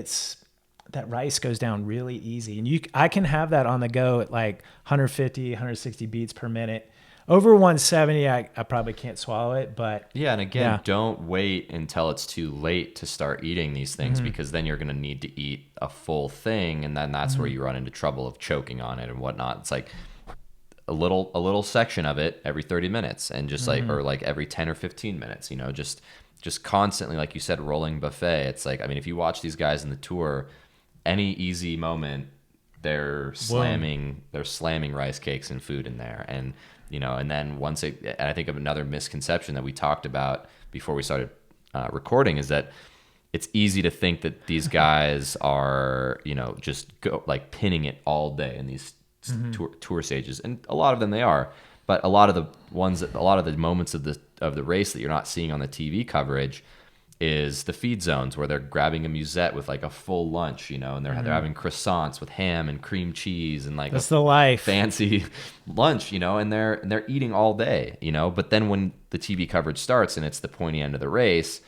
that rice goes down really easy, and I can have that on the go at like 150, 160 beats per minute. Over 170, I probably can't swallow it, but and again, don't wait until it's too late to start eating these things, because then you're going to need to eat a full thing, and then that's where you run into trouble of choking on it and whatnot. It's like a little section of it every 30 minutes, and just or like every 10 or 15 minutes, just constantly, like you said, rolling buffet. It's like, I mean, if you watch these guys in the tour, any easy moment, they're slamming rice cakes and food in there. And, and then and I think of another misconception that we talked about before we started recording is that it's easy to think that these guys are, just pinning it all day in these tour stages. And a lot of them they are, but a lot of the moments of the race that you're not seeing on the TV coverage is the feed zones where they're grabbing a musette with like a full lunch, and they're having croissants with ham and cream cheese and like that's the life fancy lunch, and they're eating all day, but then when the TV coverage starts and it's the pointy end of the race,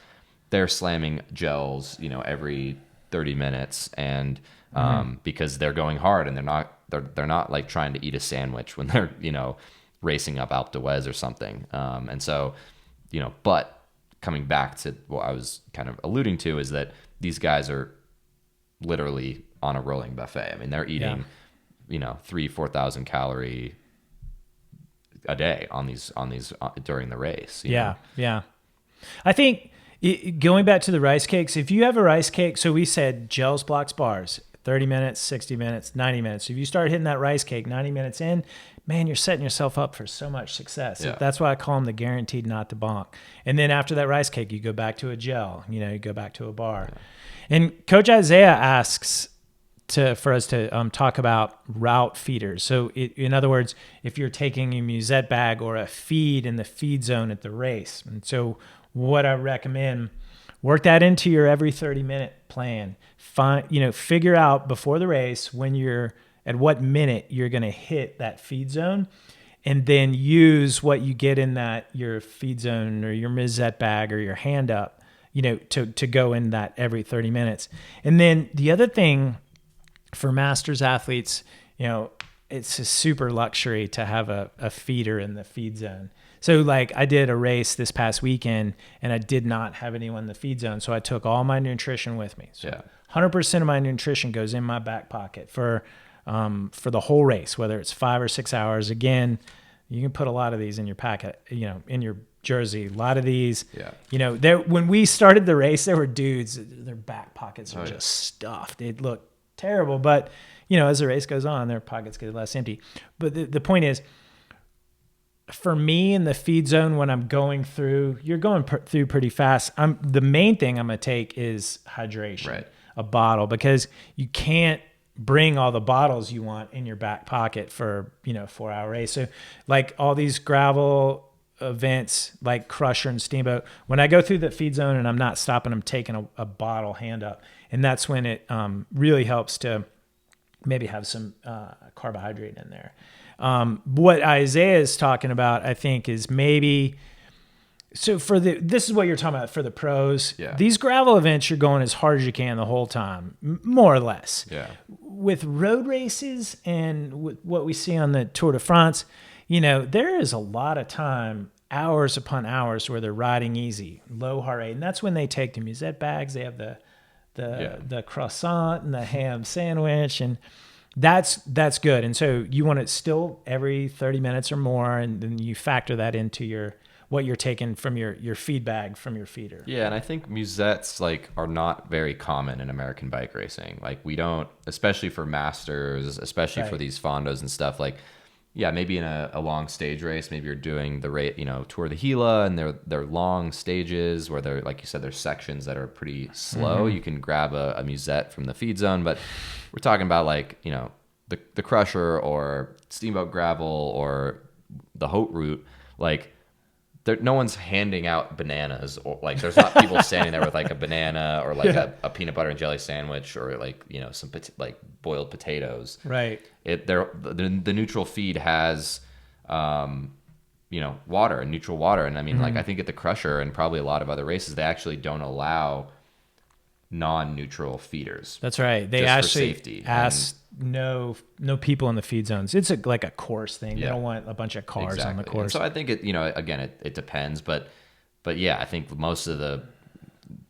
they're slamming gels, every 30 minutes, and because they're going hard, and they're not like trying to eat a sandwich when they're racing up Alpe d'Huez or something, and so but coming back to what I was kind of alluding to is that these guys are literally on a rolling buffet. I mean, they're eating 3,000-4,000 calorie a day on these during the race. You Yeah. know? Yeah. I think going back to the rice cakes, if you have a rice cake, so we said gels, blocks, bars, 30 minutes, 60 minutes, 90 minutes. So if you start hitting that rice cake 90 minutes in, man, you're setting yourself up for so much success. Yeah. That's why I call them the guaranteed not to bonk. And then after that rice cake, you go back to a gel, you go back to a bar. Yeah. And Coach Isaiah asks for us to talk about route feeders. So in other words, if you're taking a musette bag or a feed in the feed zone at the race. And so what I recommend, work that into your every 30-minute plan. Figure out before the race at what minute you're going to hit that feed zone, and then use what you get in your feed zone or your musette bag or your hand up, to go in that every 30 minutes. And then the other thing for masters athletes, it's a super luxury to have a feeder in the feed zone. So like I did a race this past weekend and I did not have anyone in the feed zone. So I took all my nutrition with me. So 100% of my nutrition goes in my back pocket for the whole race, whether it's 5 or 6 hours. Again, you can put a lot of these in your packet, in your jersey, a lot of these, when we started the race, there were dudes, their back pockets were just stuffed. It looked terrible, but as the race goes on, their pockets get less empty. But the point is, for me in the feed zone, when I'm going through, you're going through pretty fast. The main thing I'm going to take is hydration, a bottle, because you can't bring all the bottles you want in your back pocket for, 4-hour race. So like all these gravel events like Crusher and Steamboat, when I go through the feed zone and I'm not stopping, I'm taking a bottle hand up. And that's when it really helps to maybe have some carbohydrate in there. What Isaiah is talking about, I think, is maybe, so this is what you're talking about for the pros. Yeah. These gravel events, you're going as hard as you can the whole time, more or less. Yeah. With road races and with what we see on the Tour de France, there is a lot of time, hours upon hours, where they're riding easy, low heart rate. And that's when they take the musette bags. They have the croissant and the ham sandwich, and that's good. And so you want it still every 30 minutes or more, and then you factor that into what you're taking from your feed bag from your feeder. Yeah, and I think musettes are not very common in American bike racing. We don't, especially for masters, especially for these fondos and stuff. Maybe in a long stage race, maybe you're doing the Tour de Gila, and they're long stages where they're, like you said, there's sections that are pretty slow. Mm-hmm. You can grab a musette from the feed zone, but we're talking about the Crusher or Steamboat Gravel or the Haute Route. No one's handing out bananas, or there's not people standing there with a banana or a peanut butter and jelly sandwich or some boiled potatoes. Right. The neutral feed has water and neutral water, and I mean I think at the Crusher and probably a lot of other races they actually don't allow non-neutral feeders. That's right. They actually ask no people in the feed zones. It's like a course thing. They don't want a bunch of cars on the course. And so I think it depends, but yeah, I think most of the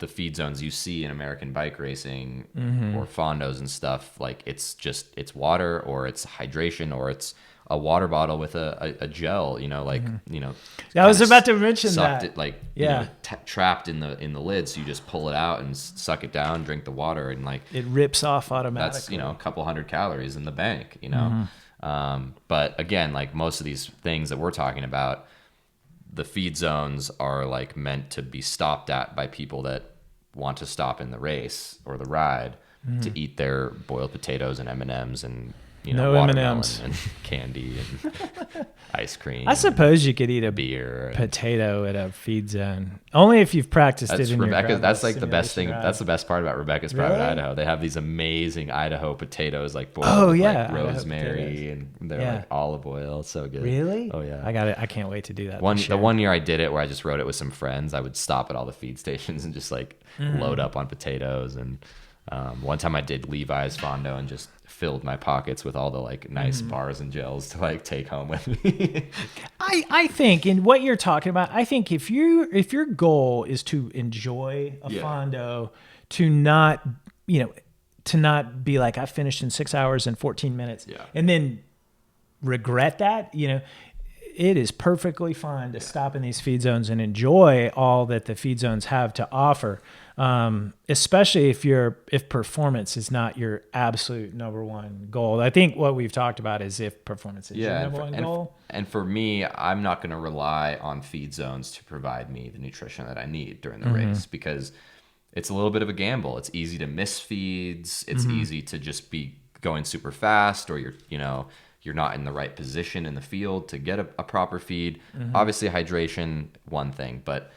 feed zones you see in American bike racing or fondos and stuff, it's water or it's hydration or it's a water bottle with a gel, I was about to mention that. It, trapped in the lid, so you just pull it out and suck it down, drink the water, and it rips off automatically. That's a couple hundred calories in the bank, But again, most of these things that we're talking about, the feed zones are meant to be stopped at by people that want to stop in the race or the ride to eat their boiled potatoes and M&Ms and no M&Ms and candy and ice cream. I suppose you could eat a beer potato at a feed zone. Only if you've practiced it in Rebecca. That's the best thing. Ride. That's the best part about Rebecca's Private Idaho. They have these amazing Idaho potatoes boiled with rosemary and they're olive oil. It's so good. Really? Oh yeah. I can't wait to do that. The one year I did it where I just rode it with some friends, I would stop at all the feed stations and just load up on potatoes. And one time I did Levi's Fondo and just filled my pockets with all the nice bars and gels to take home with me. I think in what you're talking about, I think if your goal is to enjoy a fondo, to not be I finished in 6 hours and 14 minutes and then regret that, it is perfectly fine to stop in these feed zones and enjoy all that the feed zones have to offer. Especially if performance is not your absolute number one goal. I think what we've talked about is if performance is your number one goal. And for me, I'm not going to rely on feed zones to provide me the nutrition that I need during the race, because it's a little bit of a gamble. It's easy to miss feeds. It's easy to just be going super fast, or you're not in the right position in the field to get a proper feed. Obviously, hydration, one thing, but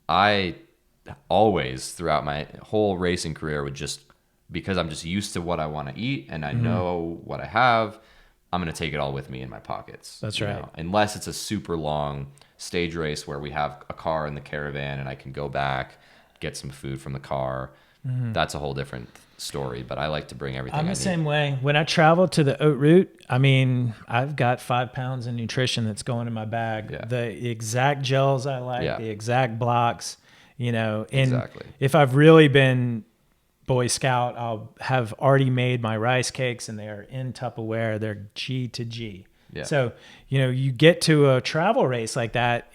I always throughout my whole racing career would just, because I'm just used to what I want to eat and I know what I have, I'm going to take it all with me in my pockets. That's right. Unless it's a super long stage race where we have a car in the caravan and I can go back, get some food from the car. That's a whole different story, but I like to bring everything. I'm the same way. When I travel to the oat route, I mean, I've got 5 pounds of nutrition that's going in my bag. Yeah. The exact gels I like, the exact blocks. And if I've really been Boy Scout, I'll have already made my rice cakes and they're in Tupperware. They're G to G. Yeah. So, you get to a travel race like that,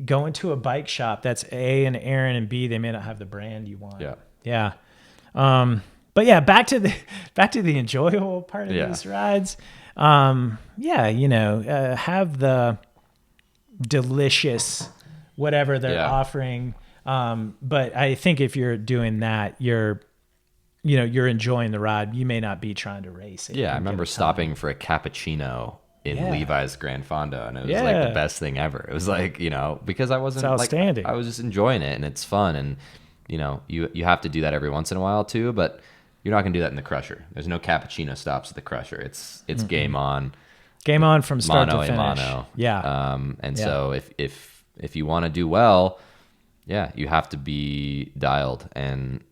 go into a bike shop. That's A, and Aaron, and B, they may not have the brand you want. Yeah. Yeah. But yeah, back to the enjoyable part of these rides. Have the delicious whatever they're offering. But I think if you're doing that, you're enjoying the ride. You may not be trying to race it. Yeah, I remember stopping for a cappuccino in Levi's Grand Fondo, and it was like the best thing ever. It was like, because I wasn't outstanding. I was just enjoying it, and it's fun, and you have to do that every once in a while too, but you're not gonna do that in the Crusher. There's no cappuccino stops at the Crusher. It's game on. Game on from start to finish. Mono. Yeah. So if you want to do well, you have to be dialed, and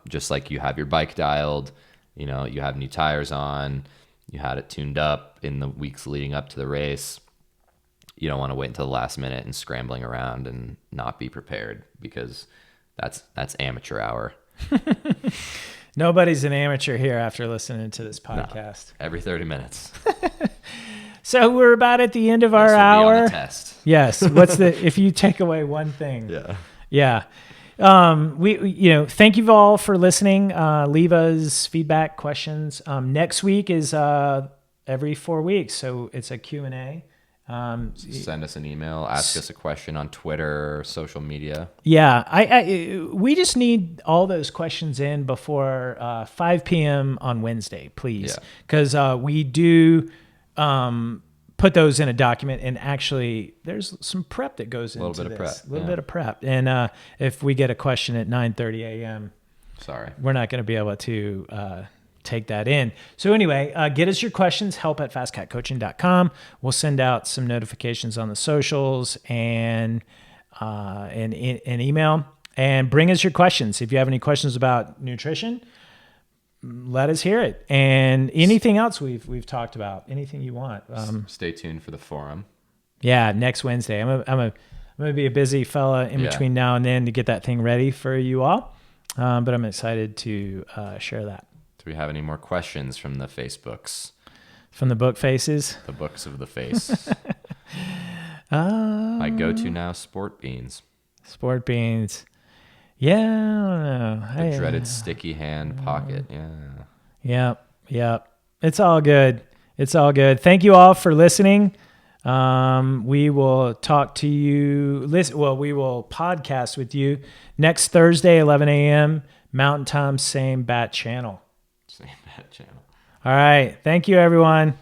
just like you have your bike dialed, you have new tires on, you had it tuned up in the weeks leading up to the race. You don't want to wait until the last minute and scrambling around and not be prepared, because that's amateur hour. Nobody's an amateur here after listening to this podcast. No, every 30 minutes. So we're about at the end of our hour. On the test. Yes. If you take away one thing? Yeah. We thank you all for listening. Leave us feedback, questions. Next week is every 4 weeks, so it's a Q&A. Send us an email, ask us a question on Twitter, social media. Yeah, we just need all those questions in before 5 p.m. on Wednesday, please, because we do put those in a document, and actually there's some prep that goes into this. A little bit of prep. And if we get a question at 9:30 a.m., we're not going to be able to take that in. So anyway, get us your questions, help@fastcatcoaching.com. We'll send out some notifications on the socials and an email, and bring us your questions. If you have any questions about nutrition, let us hear it. And anything else we've talked about, anything you want. Stay tuned for the forum. Yeah, next Wednesday. I'm gonna be a busy fella in between now and then to get that thing ready for you all. But I'm excited to share that. Do we have any more questions from the Facebooks? From the book faces? The books of the face. My go-to now, Sport Beans. Sport Beans. Yeah, I don't know. The dreaded sticky hand pocket. Yeah. Yep. It's all good. Thank you all for listening. We will talk to you. We will podcast with you next Thursday, 11 a.m. Mountain Time, same bat channel. Same bat channel. All right. Thank you, everyone.